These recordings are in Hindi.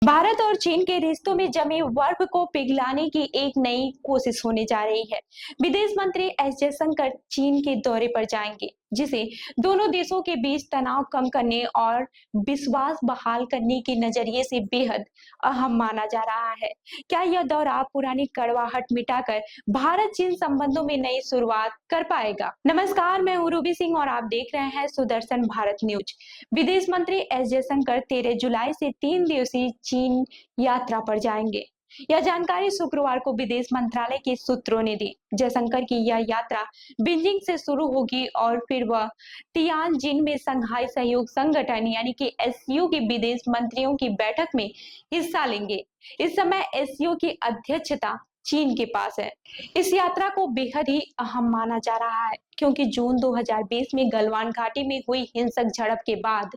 भारत और चीन के रिश्तों में जमे बर्फ को पिघलाने की एक नई कोशिश होने जा रही है। विदेश मंत्री एस जयशंकर चीन के दौरे पर जाएंगे, जिसे दोनों देशों के बीच तनाव कम करने और विश्वास बहाल करने के नजरिए से बेहद अहम माना जा रहा है। क्या यह दौरा पुरानी कड़वाहट मिटाकर भारत चीन संबंधों में नई शुरुआत कर पाएगा? नमस्कार, मैं उरूबी सिंह और आप देख रहे हैं सुदर्शन भारत न्यूज। विदेश मंत्री एस जयशंकर 13 जुलाई से 3 दिवसीय चीन यात्रा पर जाएंगे। यह जानकारी शुक्रवार को विदेश मंत्रालय के सूत्रों ने दी। जयशंकर की यह यात्रा बीजिंग से शुरू होगी और फिर वह तियानजिन में शंघाई सहयोग संगठन यानी कि एससीओ के विदेश मंत्रियों की बैठक में हिस्सा लेंगे। इस समय एससीओ की अध्यक्षता चीन के पास है। इस यात्रा को बेहद ही अहम माना जा रहा है, क्योंकि जून 2020 में गलवान घाटी में हुई हिंसक झड़प के बाद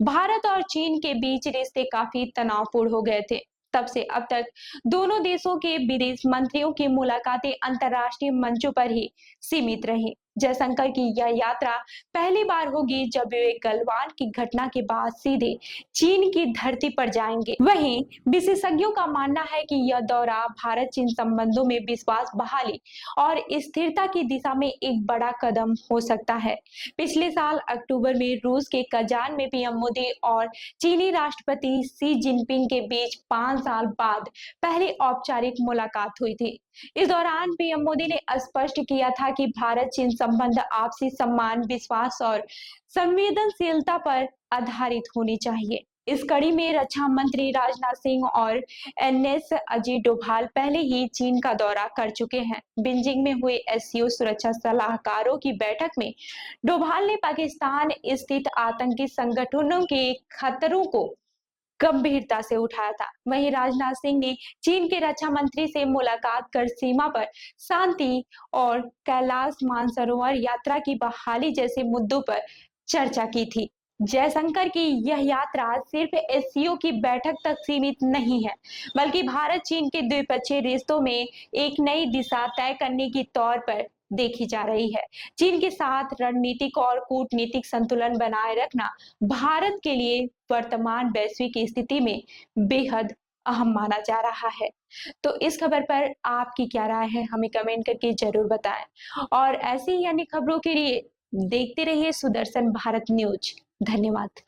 भारत और चीन के बीच रिश्ते काफी तनावपूर्ण हो गए थे। तब से अब तक दोनों देशों के विदेश मंत्रियों की मुलाकातें अंतर्राष्ट्रीय मंचों पर ही सीमित रही। जयशंकर की यह यात्रा पहली बार होगी जब वे गलवान की घटना के बाद सीधे चीन की धरती पर जाएंगे। वहीं विशेषज्ञों का मानना है कि यह दौरा भारत चीन संबंधों में विश्वास बहाली और स्थिरता की दिशा में एक बड़ा कदम हो सकता है। पिछले साल अक्टूबर में रूस के कजान में पीएम मोदी और चीनी राष्ट्रपति शी जिनपिंग के बीच 5 साल बाद पहली औपचारिक मुलाकात हुई थी। इस दौरान पीएम मोदी ने स्पष्ट किया था कि भारत चीन संबंध आपसी सम्मान, विश्वास और संवेदनशीलता पर आधारित होनी चाहिए। इस कड़ी में रक्षा मंत्री राजनाथ सिंह और एनएस अजीत डोभाल पहले ही चीन का दौरा कर चुके हैं। बीजिंग में हुए एससीओ सुरक्षा सलाहकारों की बैठक में डोभाल ने पाकिस्तान स्थित आतंकी संगठनों के खतरों को गंभीरता से उठाया था। वहीं राजनाथ सिंह ने चीन के रक्षा मंत्री से मुलाकात कर सीमा पर शांति और कैलाश मानसरोवर यात्रा की बहाली जैसे मुद्दों पर चर्चा की थी। जयशंकर की यह यात्रा सिर्फ एससीओ की बैठक तक सीमित नहीं है, बल्कि भारत चीन के द्विपक्षीय रिश्तों में एक नई दिशा तय करने की तौर पर देखी जा रही है। चीन के साथ रणनीतिक और कूटनीतिक संतुलन बनाए रखना भारत के लिए वर्तमान वैश्विक स्थिति में बेहद अहम माना जा रहा है। तो इस खबर पर आपकी क्या राय है, हमें कमेंट करके जरूर बताएं। और ऐसी ही अन्य खबरों के लिए देखते रहिए सुदर्शन भारत न्यूज। धन्यवाद।